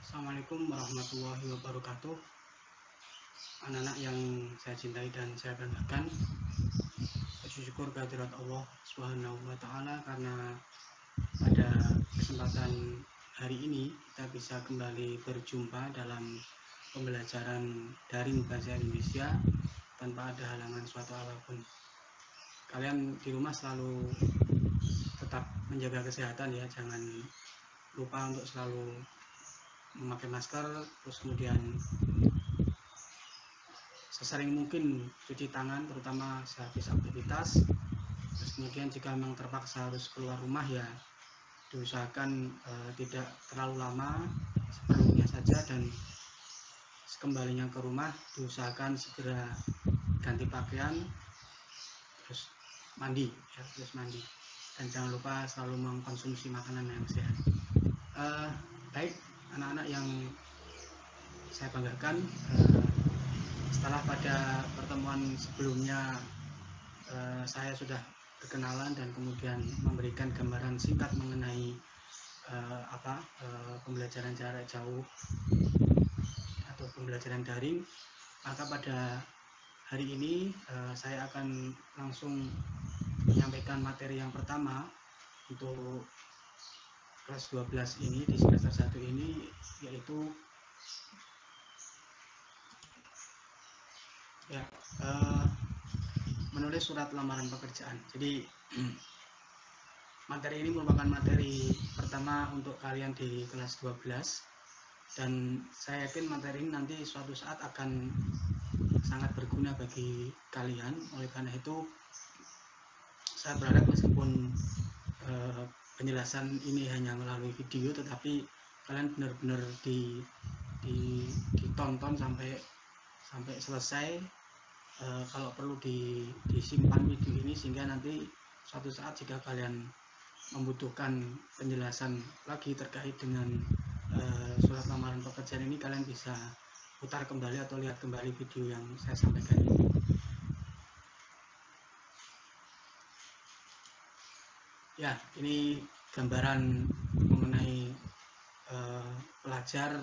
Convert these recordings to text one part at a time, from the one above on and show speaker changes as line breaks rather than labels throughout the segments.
Assalamualaikum warahmatullahi wabarakatuh. Anak-anak yang saya cintai dan saya banggakan, puji syukur kehadirat Allah Subhanahu wa Ta'ala karena pada kesempatan hari ini kita bisa kembali berjumpa dalam pembelajaran daring bahasa Indonesia tanpa ada halangan suatu apapun. Kalian di rumah selalu tetap menjaga kesehatan ya, jangan lupa untuk selalu memakai masker, terus kemudian sesering mungkin cuci tangan terutama sehabis aktivitas. Terus kemudian jika memang terpaksa harus keluar rumah ya diusahakan tidak terlalu lama, seperlunya saja, dan kembalinya ke rumah diusahakan segera ganti pakaian, terus mandi ya, dan jangan lupa selalu mengkonsumsi makanan yang sehat. Baik anak-anak yang saya banggakan, setelah pada pertemuan sebelumnya saya sudah berkenalan dan kemudian memberikan gambaran singkat mengenai pembelajaran jarak jauh atau pembelajaran daring, maka pada hari ini saya akan langsung menyampaikan materi yang pertama untuk kelas 12 ini di semester 1 ini, yaitu ya, menulis surat lamaran pekerjaan. Jadi materi ini merupakan materi pertama untuk kalian di kelas 12, dan saya yakin materi ini nanti suatu saat akan sangat berguna bagi kalian. Oleh karena itu saya berharap meskipun penjelasan ini hanya melalui video, tetapi kalian benar-benar ditonton sampai selesai. Kalau perlu disimpan video ini sehingga nanti suatu saat jika kalian membutuhkan penjelasan lagi terkait dengan surat lamaran pekerjaan ini, kalian bisa putar kembali atau lihat kembali video yang saya sampaikan ini. Ya, ini gambaran mengenai pelajar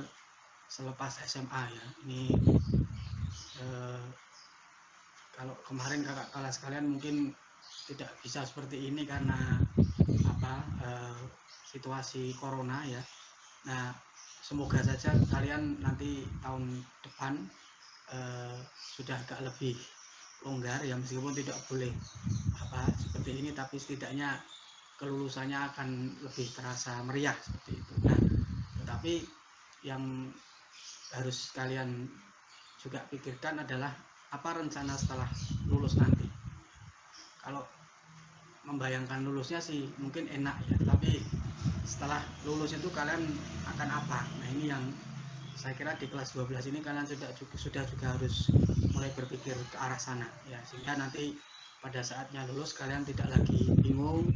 selepas SMA ya. Ini kalau kemarin kakak kelas kalian mungkin tidak bisa seperti ini karena situasi corona ya. Nah, semoga saja kalian nanti tahun depan sudah agak lebih longgar ya, meskipun tidak boleh seperti ini, tapi setidaknya kelulusannya akan lebih terasa meriah seperti itu. Nah, tetapi yang harus kalian juga pikirkan adalah apa rencana setelah lulus nanti. Kalau membayangkan lulusnya sih mungkin enak ya, tapi setelah lulus itu kalian akan apa? Nah, ini yang saya kira di kelas 12 ini kalian sudah juga harus mulai berpikir ke arah sana ya, sehingga nanti pada saatnya lulus kalian tidak lagi bingung,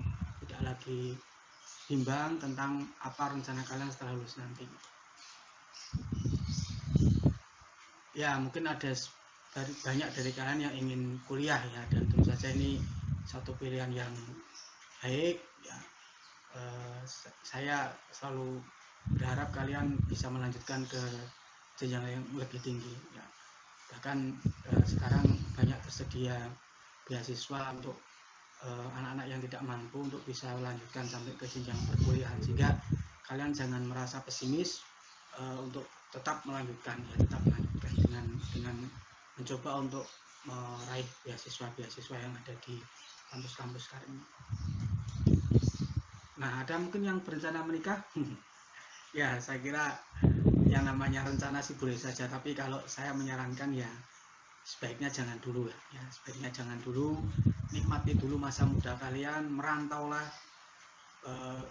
tidak lagi bimbang tentang apa rencana kalian setelah lulus nanti. Ya, mungkin ada banyak dari kalian yang ingin kuliah ya, dan tentu saja ini satu pilihan yang baik ya. Saya selalu berharap kalian bisa melanjutkan ke jenjang yang lebih tinggi ya. Bahkan sekarang banyak tersedia beasiswa untuk anak-anak yang tidak mampu untuk bisa melanjutkan sampai ke jenjang perkuliahan, sehingga kalian jangan merasa pesimis untuk tetap melanjutkan dengan mencoba untuk meraih beasiswa yang ada di kampus-kampus sekarang. Nah, ada mungkin yang berencana menikah. Ya, saya kira yang namanya rencana sih boleh saja, tapi kalau saya menyarankan ya sebaiknya jangan dulu ya, sebaiknya jangan dulu. Nikmati dulu masa muda kalian, merantaulah,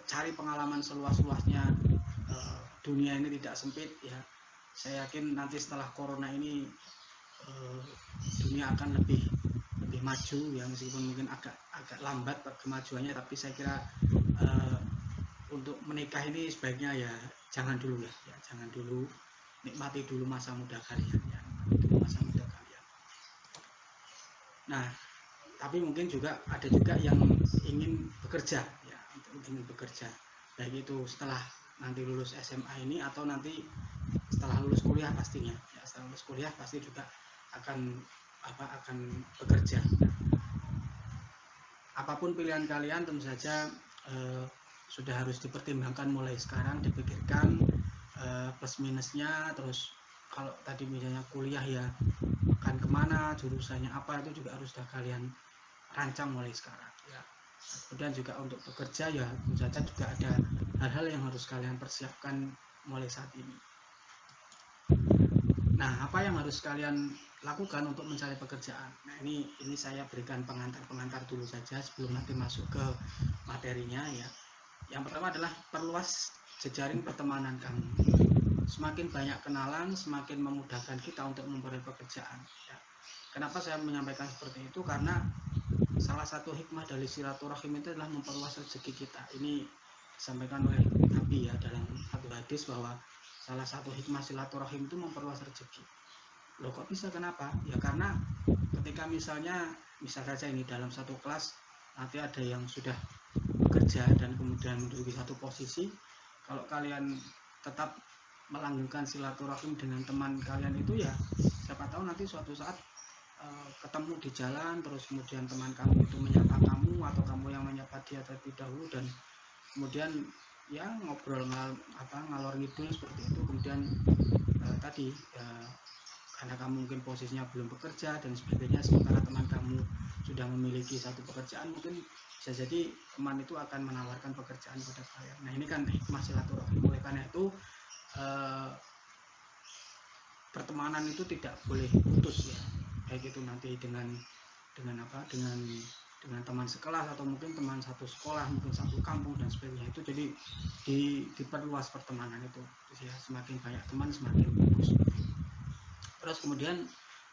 cari pengalaman seluas-luasnya. Dunia ini tidak sempit ya. Saya yakin nanti setelah corona ini dunia akan lebih maju ya, meskipun mungkin agak lambat kemajuannya, tapi saya kira untuk menikah ini sebaiknya ya jangan dulu ya, jangan dulu. Nikmati dulu masa muda kalian ya, Nah, tapi mungkin juga ada yang ingin bekerja ya, baik itu setelah nanti lulus SMA ini atau nanti setelah lulus kuliah pastinya ya, setelah lulus kuliah pasti juga akan bekerja. Apapun pilihan kalian tentu saja sudah harus dipertimbangkan mulai sekarang, dipikirkan plus minusnya. Terus kalau tadi misalnya kuliah ya akan kemana, jurusannya apa, itu juga harus sudah kalian rancang mulai sekarang ya. Kemudian juga untuk bekerja ya tentu saja juga ada hal-hal yang harus kalian persiapkan mulai saat ini. Nah, apa yang harus kalian lakukan untuk mencari pekerjaan? Nah, ini saya berikan pengantar dulu saja sebelum nanti masuk ke materinya ya. Yang pertama adalah perluas jejaring pertemanan kamu. Semakin banyak kenalan, semakin memudahkan kita untuk memperoleh pekerjaan ya. Kenapa saya menyampaikan seperti itu? Karena salah satu hikmah dari silaturahim itu adalah memperluas rezeki kita. Ini disampaikan oleh Nabi ya dalam satu hadis bahwa salah satu hikmah silaturahim itu memperluas rezeki. Loh kok bisa, kenapa? Ya karena ketika misal saja ini dalam satu kelas nanti ada yang sudah bekerja dan kemudian menduduki satu posisi, kalau kalian tetap melanggengkan silaturahim dengan teman kalian itu ya siapa tahu nanti suatu saat ketemu di jalan, terus kemudian teman kamu itu menyapa kamu atau kamu yang menyapa dia terlebih dahulu, dan kemudian ya ngobrol ngalor ngidul seperti itu. Kemudian tadi karena kamu mungkin posisinya belum bekerja dan sebagainya, sementara teman kamu sudah memiliki satu pekerjaan, mungkin bisa jadi teman itu akan menawarkan pekerjaan pada kalian. Nah, ini kan hikmah silaturahim. Oleh karena itu pertemanan itu tidak boleh putus ya, baik itu nanti dengan teman sekelas atau mungkin teman satu sekolah, mungkin satu kampung dan sebagainya. Itu jadi diperluas pertemanan itu ya, semakin banyak teman semakin bagus. Terus kemudian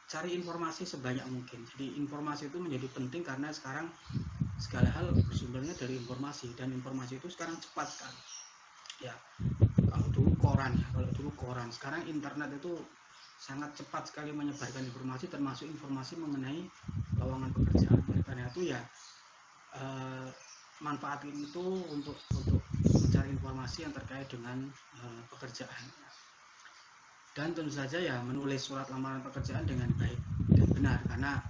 cari informasi sebanyak mungkin. Jadi informasi itu menjadi penting karena sekarang segala hal bersumbernya dari informasi, dan informasi itu sekarang cepat sekali ya. Kalau dulu koran, sekarang internet itu sangat cepat sekali menyebarkan informasi, termasuk informasi mengenai lowongan pekerjaan. Oleh karena itu ya manfaatin itu untuk mencari informasi yang terkait dengan pekerjaan. Dan tentu saja ya menulis surat lamaran pekerjaan dengan baik dan benar, karena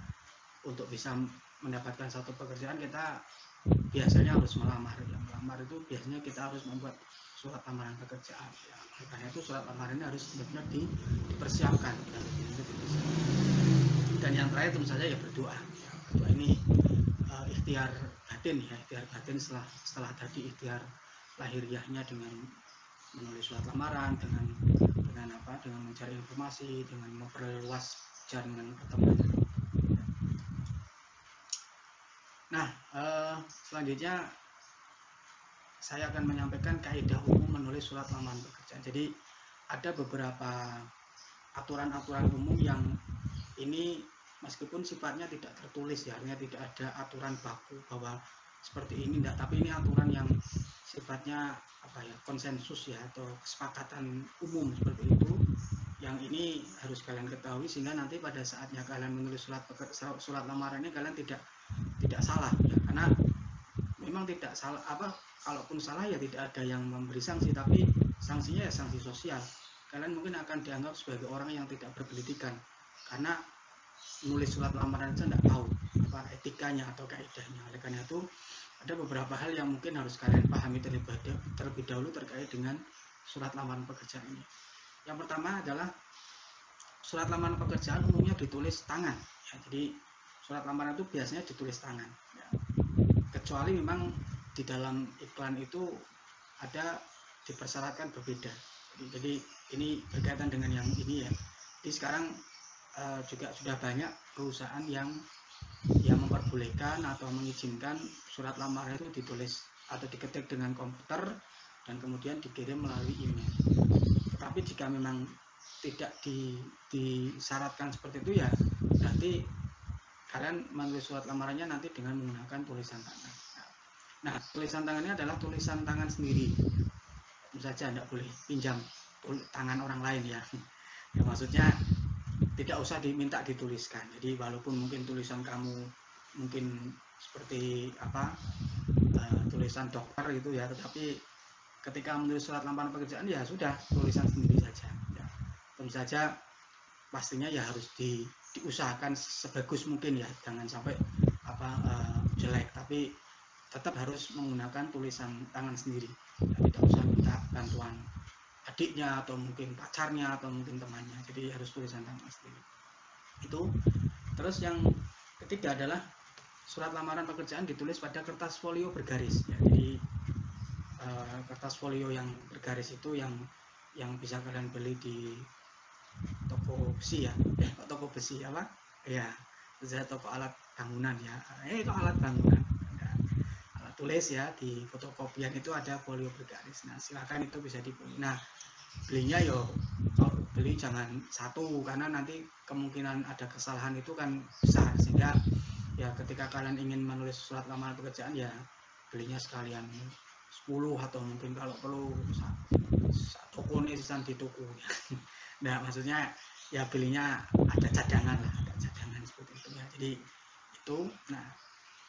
untuk bisa mendapatkan satu pekerjaan kita biasanya harus melamar ya. Melamar itu biasanya kita harus membuat surat lamaran pekerjaan ya. Makanya itu surat lamaran ini harus benar-benar dipersiapkan ya. Dan yang terakhir tentu saja ya berdoa ya. Berdoa ini ikhtiar batin ya, ikhtiar batin setelah tadi ikhtiar lahiriahnya dengan menulis surat lamaran, dengan mencari informasi, dengan memperluas jaringan pertemanan. Nah, selanjutnya saya akan menyampaikan kaidah umum menulis surat lamaran pekerjaan. Jadi ada beberapa aturan-aturan umum yang ini meskipun sifatnya tidak tertulis ya, artinya tidak ada aturan baku bahwa seperti ini enggak, tapi ini aturan yang sifatnya konsensus ya, atau kesepakatan umum seperti itu, yang ini harus kalian ketahui sehingga nanti pada saatnya kalian menulis surat lamaran ini kalian tidak salah ya. Karena memang tidak salah kalaupun salah ya tidak ada yang memberi sanksi, tapi sanksinya ya sanksi sosial. Kalian mungkin akan dianggap sebagai orang yang tidak berpendidikan karena nulis surat lamaran saja tidak tahu etikanya atau kaidahnya. Oleh karena itu ada beberapa hal yang mungkin harus kalian pahami terlebih dahulu terkait dengan surat lamaran pekerjaan ini. Yang pertama adalah surat lamaran pekerjaan umumnya ditulis tangan ya. Jadi surat lamaran itu biasanya ditulis tangan ya. Kecuali memang di dalam iklan itu ada dipersyaratkan berbeda. Jadi ini berkaitan dengan yang ini ya. Jadi sekarang juga sudah banyak perusahaan yang memperbolehkan atau mengizinkan surat lamaran itu ditulis atau diketik dengan komputer dan kemudian dikirim melalui email. Tetapi jika memang tidak disyaratkan seperti itu ya, berarti kalian menulis surat lamarannya nanti dengan menggunakan tulisan tangan. Nah, tulisan tangannya adalah tulisan tangan sendiri. Tentu saja tidak boleh pinjam tangan orang lain ya. Ya maksudnya tidak usah diminta dituliskan. Jadi walaupun mungkin tulisan kamu mungkin seperti tulisan dokter itu ya, tetapi ketika menulis surat lamaran pekerjaan ya sudah tulisan sendiri saja ya. Tentu saja pastinya ya harus diusahakan sebagus mungkin ya, jangan sampai jelek, tapi tetap harus menggunakan tulisan tangan sendiri ya, tidak usah minta bantuan adiknya atau mungkin pacarnya atau mungkin temannya, jadi harus tulisan tangan sendiri itu. Terus yang ketiga adalah surat lamaran pekerjaan ditulis pada kertas folio bergaris ya. Jadi kertas folio yang bergaris itu yang bisa kalian beli di toko besi ya, toko besi apa ya, saya toko alat bangunan ya, kok alat bangunan ya, alat tulis ya, di fotokopian itu ada folio bergaris. Nah silakan itu bisa dibeli. Nah belinya yo kalau beli jangan satu, karena nanti kemungkinan ada kesalahan itu kan besar, sehingga ya ketika kalian ingin menulis surat lamaran pekerjaan ya belinya sekalian 10 atau mungkin kalau perlu toko nih di toko ya. Nah maksudnya ya belinya ada cadangan lah, ada cadangan seperti itu ya. Jadi itu, nah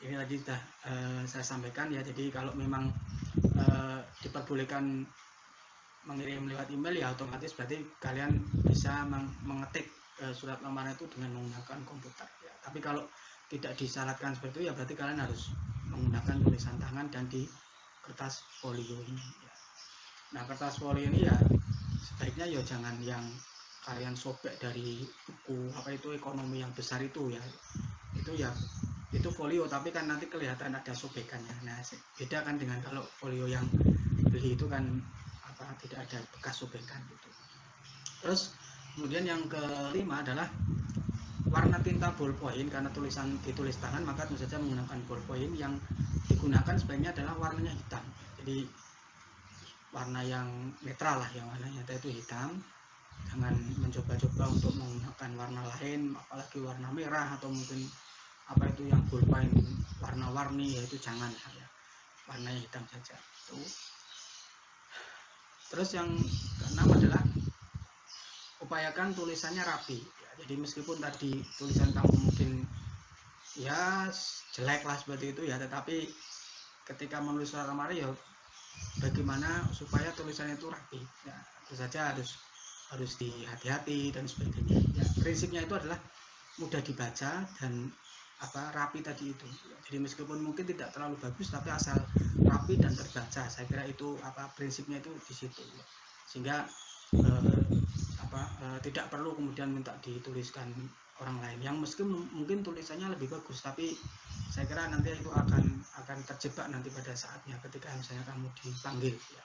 ini tadi sudah saya sampaikan ya. Jadi kalau memang diperbolehkan mengirim lewat email ya otomatis berarti kalian bisa mengetik surat lamaran itu dengan menggunakan komputer ya. Tapi kalau tidak disyaratkan seperti itu ya berarti kalian harus menggunakan tulisan tangan dan di kertas folio ini ya. Nah kertas folio ini ya sebaiknya ya jangan yang kalian sobek dari buku apa itu ekonomi yang besar itu ya, itu ya itu folio tapi kan nanti kelihatan ada sobekannya. Nah beda kan dengan kalau folio yang beli itu kan tidak ada bekas sobekan gitu. Terus kemudian yang kelima adalah warna tinta ballpoint, karena tulisan ditulis tangan maka tentu saja menggunakan ballpoint. Yang digunakan sebaiknya adalah warnanya hitam, jadi warna yang netral lah, yang warnanya itu hitam. Jangan mencoba-coba untuk menggunakan warna lain, apalagi warna merah atau mungkin apa itu yang ballpoint warna-warni, yaitu jangan ya, warnanya hitam saja itu. Terus yang keenam adalah upayakan tulisannya rapi ya. Jadi meskipun tadi tulisan kamu mungkin ya jelek lah seperti itu ya, tetapi ketika menulis surat lamaran ya bagaimana supaya tulisannya itu rapi ya, tentu saja harus dihati-hati dan sebagainya ya. Prinsipnya itu adalah mudah dibaca dan rapi tadi itu. Jadi meskipun mungkin tidak terlalu bagus tapi asal rapi dan terbaca, saya kira itu prinsipnya itu di situ ya. Sehingga tidak perlu kemudian minta dituliskan orang lain yang mungkin tulisannya lebih bagus, tapi saya kira nanti itu akan terjebak nanti pada saatnya ketika misalnya kamu dipanggil ya.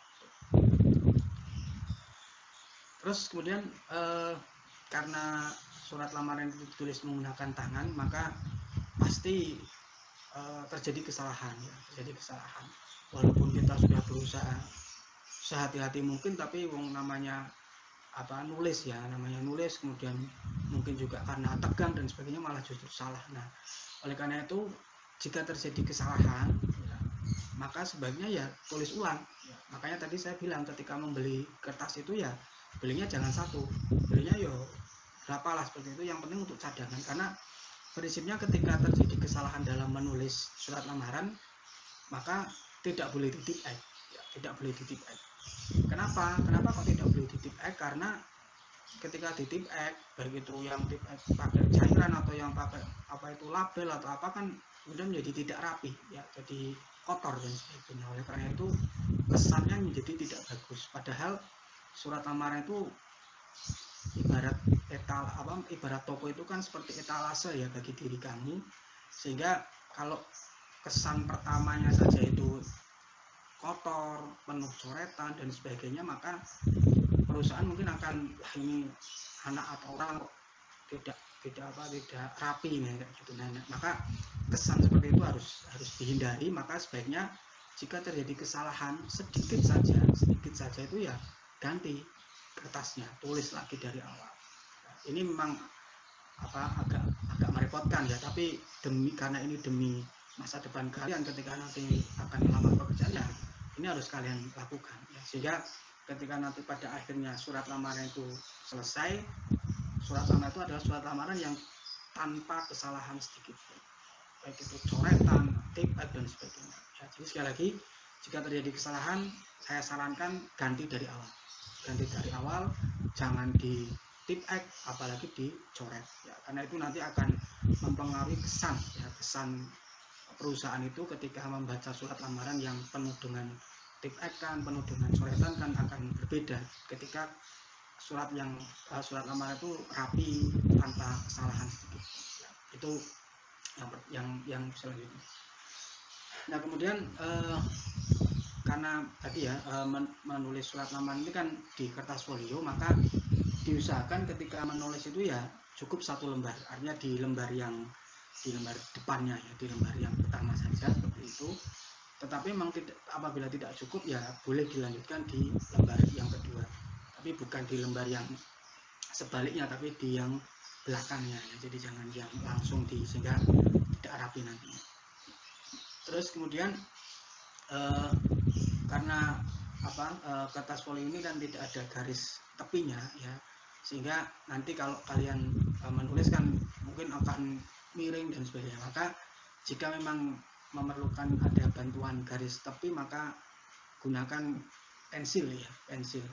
Terus kemudian karena surat lamaran itu ditulis menggunakan tangan, maka pasti terjadi kesalahan ya, terjadi kesalahan. Walaupun kita sudah berusaha sehati-hati mungkin, tapi namanya nulis ya, namanya nulis, kemudian mungkin juga karena tegang dan sebagainya malah justru salah. Nah oleh karena itu jika terjadi kesalahan ya, maka sebaiknya ya tulis ulang ya. Makanya tadi saya bilang ketika membeli kertas itu ya belinya jangan satu, belinya yo berapa lah seperti itu, yang penting untuk cadangan. Karena prinsipnya ketika terjadi kesalahan dalam menulis surat lamaran maka tidak boleh titip X ya, tidak boleh titip X. Kenapa kok tidak boleh titip X? Karena ketika titip X, baik itu yang titip X pakai cairan atau yang pakai itu label atau apa, kan kemudian menjadi tidak rapi ya, jadi kotor dan sebagainya. Oleh karena itu kesannya menjadi tidak bagus. Padahal surat lamaran itu ibarat toko itu kan seperti etalase ya bagi diri kamu, sehingga kalau kesan pertamanya saja itu kotor, penuh coretan dan sebagainya, maka perusahaan mungkin akan ini anak atau orang tidak rapi nih kayak gitu. Nah, maka kesan seperti itu harus dihindari. Maka sebaiknya jika terjadi kesalahan sedikit saja itu ya ganti kertasnya, tulis lagi dari awal. Nah, ini memang agak merepotkan ya, tapi karena ini demi masa depan kalian ketika nanti akan melamar pekerjaan ya, ini harus kalian lakukan ya. Sehingga ketika nanti pada akhirnya surat lamaran itu selesai, surat lamaran itu adalah surat lamaran yang tanpa kesalahan sedikit pun, baik itu coretan, tipe dan sebagainya ya. Jadi sekali lagi Jika terjadi kesalahan, saya sarankan ganti dari awal, jangan di tip X apalagi dicoret ya, karena itu nanti akan mempengaruhi kesan perusahaan itu ketika membaca surat lamaran yang penuh dengan tip X kan, penuh dengan coretan kan akan berbeda ketika surat lamaran itu rapi tanpa kesalahan sedikit ya, itu yang selanjutnya. Nah kemudian karena tadi ya menulis surat lamaran ini kan di kertas folio, maka diusahakan ketika menulis itu ya cukup 1 lembar, artinya di lembar depannya ya, di lembar yang pertama saja seperti itu. Tetapi memang apabila tidak cukup ya boleh dilanjutkan di lembar yang kedua, tapi bukan di lembar yang sebaliknya, tapi di yang belakangnya ya. Jadi jangan yang langsung sehingga tidak rapi nanti. Terus kemudian karena kertas folio ini kan tidak ada garis tepinya ya, sehingga nanti kalau kalian menulis kan mungkin akan miring dan sebagainya. Maka jika memang memerlukan ada bantuan garis tepi, maka gunakan pensil ya, pensil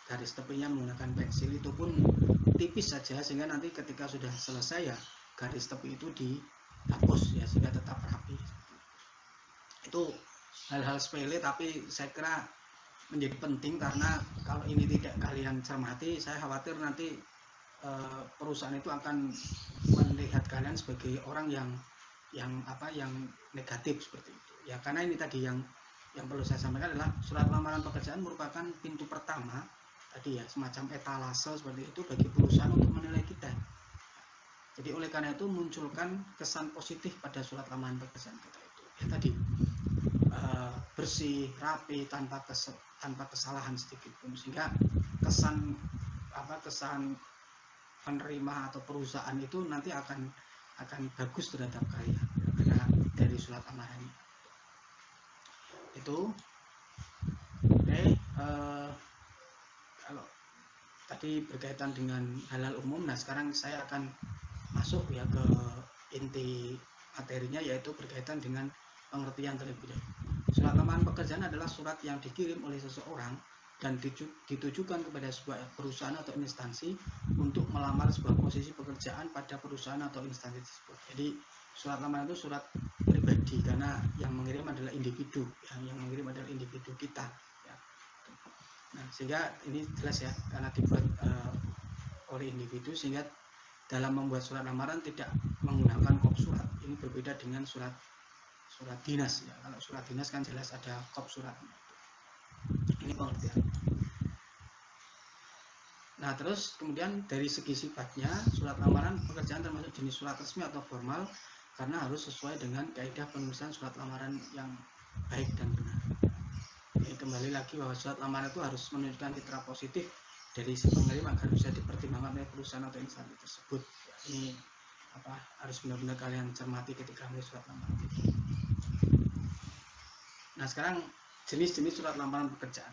garis tepinya menggunakan pensil, itu pun tipis saja, sehingga nanti ketika sudah selesai ya garis tepi itu dihapus ya, sehingga tetap rapi. Itu hal-hal sepele tapi saya kira menjadi penting, karena kalau ini tidak kalian cermati, saya khawatir nanti perusahaan itu akan melihat kalian sebagai orang yang negatif seperti itu ya. Karena ini tadi yang perlu saya sampaikan adalah surat lamaran pekerjaan merupakan pintu pertama tadi ya, semacam etalase seperti itu bagi perusahaan untuk menilai kita. Jadi oleh karena itu munculkan kesan positif pada surat lamaran pekerjaan kita itu ya tadi, bersih, rapi, tanpa kesalahan sedikit pun, sehingga kesan penerima atau perusahaan itu nanti akan bagus terhadap kalian karena dari surat lamaran itu. Oke, kalau tadi berkaitan dengan halal umum, nah sekarang saya akan masuk ya ke inti materinya, yaitu berkaitan dengan pengertian terlebih dahulu. Surat lamaran pekerjaan adalah surat yang dikirim oleh seseorang dan ditujukan kepada sebuah perusahaan atau instansi untuk melamar sebuah posisi pekerjaan pada perusahaan atau instansi tersebut. Jadi surat lamaran itu surat pribadi, karena yang mengirim adalah individu, yang mengirim adalah individu kita ya. Nah sehingga ini jelas ya, karena dibuat oleh individu, sehingga dalam membuat surat lamaran tidak menggunakan kop surat. Ini berbeda dengan surat dinas ya. Kalau surat dinas kan jelas ada kop suratnya. Ini pengertian. Nah terus kemudian dari segi sifatnya, surat lamaran pekerjaan termasuk jenis surat resmi atau formal, karena harus sesuai dengan kaidah penulisan surat lamaran yang baik dan benar. Jadi kembali lagi bahwa surat lamaran itu harus menunjukkan citra positif dari si pengirim agar bisa dipertimbangkan oleh perusahaan atau instansi tersebut. Ini harus benar-benar kalian cermati ketika menulis surat lamaran. Nah sekarang jenis-jenis surat lamaran pekerjaan.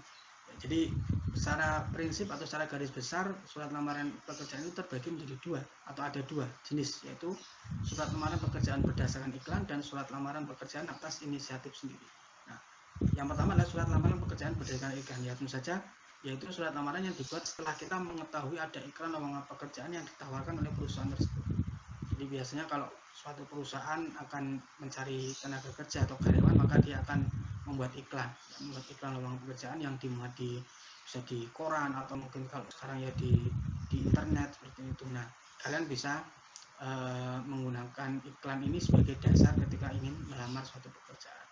Jadi secara prinsip atau secara garis besar, surat lamaran pekerjaan itu terbagi menjadi ada dua jenis, yaitu surat lamaran pekerjaan berdasarkan iklan dan surat lamaran pekerjaan atas inisiatif sendiri. Nah, yang pertama adalah surat lamaran pekerjaan berdasarkan iklan, ya tentu saja yaitu surat lamaran yang dibuat setelah kita mengetahui ada iklan lowongan pekerjaan yang ditawarkan oleh perusahaan tersebut. Jadi biasanya kalau suatu perusahaan akan mencari tenaga kerja atau karyawan, maka dia akan membuat iklan lowongan pekerjaan yang dimuat bisa di koran atau mungkin kalau sekarang ya di internet seperti itu. Nah kalian bisa menggunakan iklan ini sebagai dasar ketika ingin melamar suatu pekerjaan.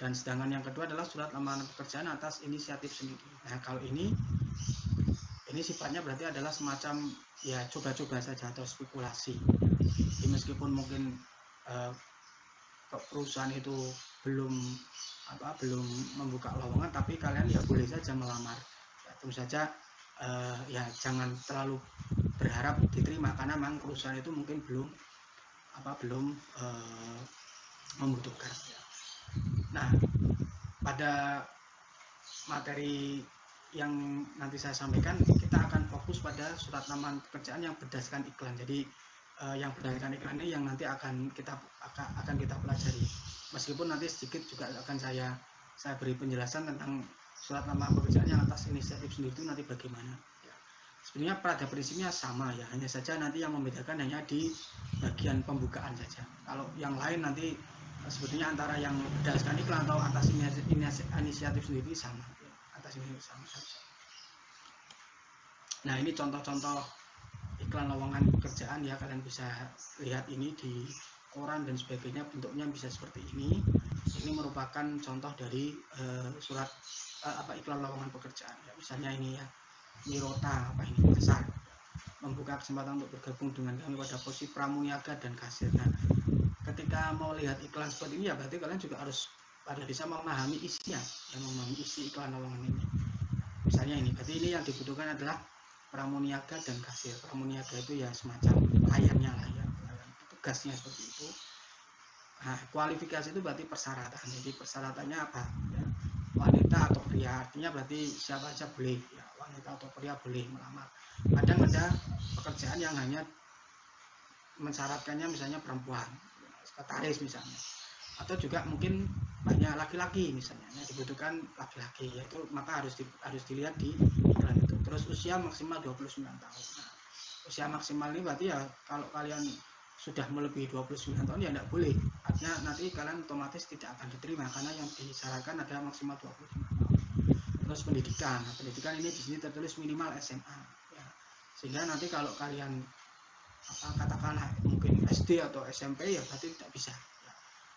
Dan sedangkan yang kedua adalah surat lamaran pekerjaan atas inisiatif sendiri. Nah kalau ini sifatnya berarti adalah semacam ya coba-coba saja atau spekulasi. Jadi meskipun mungkin perusahaan itu belum membuka lowongan, tapi kalian ya boleh saja melamar ya, tentu saja ya jangan terlalu berharap diterima, karena memang perusahaan itu mungkin belum membutuhkan ya. Nah pada materi yang nanti saya sampaikan, kita akan fokus pada surat lamaran pekerjaan yang berdasarkan iklan. Jadi yang berdasarkan iklan ini yang nanti akan kita pelajari, meskipun nanti sedikit juga akan saya saya beri penjelasan tentang surat lamaran pekerjaan yang atas inisiatif sendiri itu nanti bagaimana. Ya. Sebenarnya pada prinsipnya sama ya, hanya saja nanti yang membedakan hanya di bagian pembukaan saja. Kalau yang lain nanti sebetulnya antara yang berdasarkan iklan atau atas inisiatif sendiri sama. Ya. Atas inisiatif sama saja. Nah ini contoh-contoh iklan lowongan pekerjaan ya, kalian bisa lihat ini di koran dan sebagainya, bentuknya bisa seperti ini. Ini merupakan contoh dari surat iklan lowongan pekerjaan ya. Misalnya ini ya, Mirota apa ini besar membuka kesempatan untuk bergabung dengan kami pada posisi pramuniaga dan kasir. Nah, ketika mau lihat iklan seperti ini ya berarti kalian juga harus pada bisa memahami isinya, yang memahami isi iklan lowongan ini. Misalnya ini, berarti ini yang dibutuhkan adalah pramuniaga dan kasir. Pramuniaga itu ya semacam pelayannya lah ya, tugasnya seperti itu. Nah, kualifikasi itu berarti persyaratan. Jadi persyaratannya apa? Ya, wanita atau pria, artinya berarti siapa saja boleh. Ya, wanita atau pria boleh melamar. Kadang ada pekerjaan yang hanya mensyaratkannya misalnya perempuan, sekretaris misalnya, atau juga mungkin banyak laki-laki misalnya yang dibutuhkan laki-laki, yaitu maka harus dilihat di iklan itu. Terus usia maksimal 29 tahun. Nah, usia maksimal ini berarti ya kalau kalian sudah melebihi 29 tahun ya tidak boleh, artinya nanti kalian otomatis tidak akan diterima karena yang disyaratkan adalah maksimal 25 tahun. Terus pendidikan, nah, pendidikan ini di sini tertulis minimal SMA ya. Sehingga nanti kalau kalian katakanlah mungkin SD atau SMP ya berarti tidak bisa ya.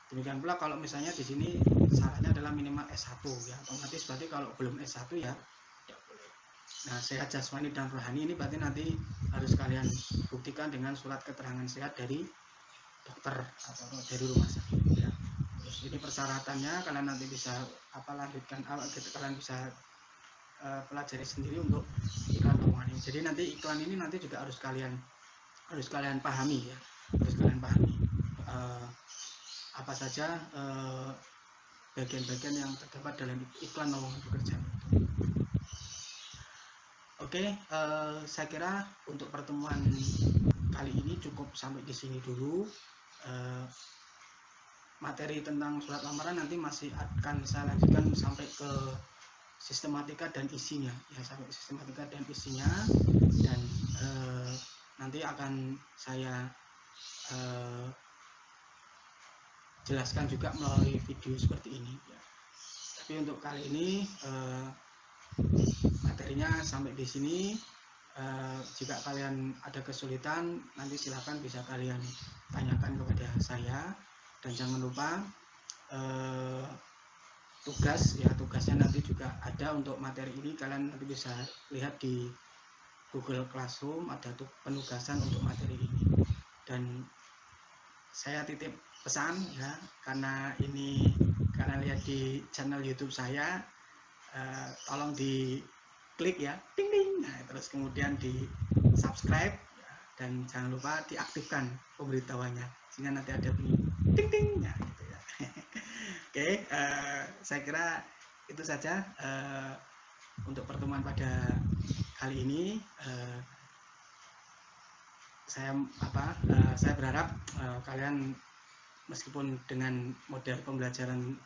Demikian pula kalau misalnya di sini syaratnya adalah minimal S1 ya, otomatis berarti kalau belum S1 ya tidak boleh. Nah, sehat jasmani dan rohani ini berarti nanti harus kalian buktikan dengan surat keterangan sehat dari dokter atau dari rumah sakit ya. Terus ini persyaratannya kalian nanti bisa lanjutkan kalian bisa pelajari sendiri untuk iklan lowongan ini. Jadi nanti iklan ini nanti juga harus kalian pahami ya, harus kalian pahami apa saja bagian-bagian yang terdapat dalam iklan lowongan pekerjaan itu. Oke, saya kira untuk pertemuan kali ini cukup sampai di sini dulu. Materi tentang surat lamaran nanti masih akan saya lanjutkan sampai ke sistematika dan isinya ya, sampai sistematika dan isinya, dan nanti akan saya jelaskan juga melalui video seperti ini ya. Tapi untuk kali ini materinya sampai di sini. Jika kalian ada kesulitan nanti silahkan bisa kalian tanyakan kepada saya, dan jangan lupa tugasnya nanti juga ada untuk materi ini, kalian nanti bisa lihat di Google Classroom, ada penugasan untuk materi ini. Dan saya titip pesan ya, karena ini kalian lihat di channel YouTube saya, tolong di klik ya, ding ding, nah, terus kemudian di subscribe ya, dan jangan lupa diaktifkan pemberitahuannya sehingga nanti ada bunyi ding ding, nah, gitu ya. Oke, saya kira itu saja untuk pertemuan pada kali ini. Saya berharap kalian meskipun dengan model pembelajaran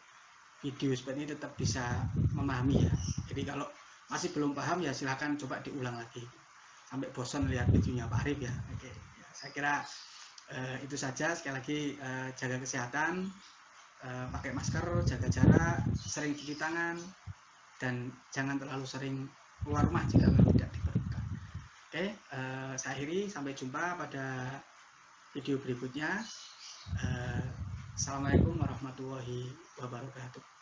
video seperti ini tetap bisa memahami ya. Jadi kalau masih belum paham ya silahkan coba diulang lagi sampai bosan lihat videonya Pak Arif ya. Oke, ya, saya kira itu saja. Sekali lagi jaga kesehatan, pakai masker, jaga jarak, sering cuci tangan, dan jangan terlalu sering keluar rumah jika memang tidak diperlukan. Oke, saya akhiri, sampai jumpa pada video berikutnya. Assalamualaikum warahmatullahi wabarakatuh.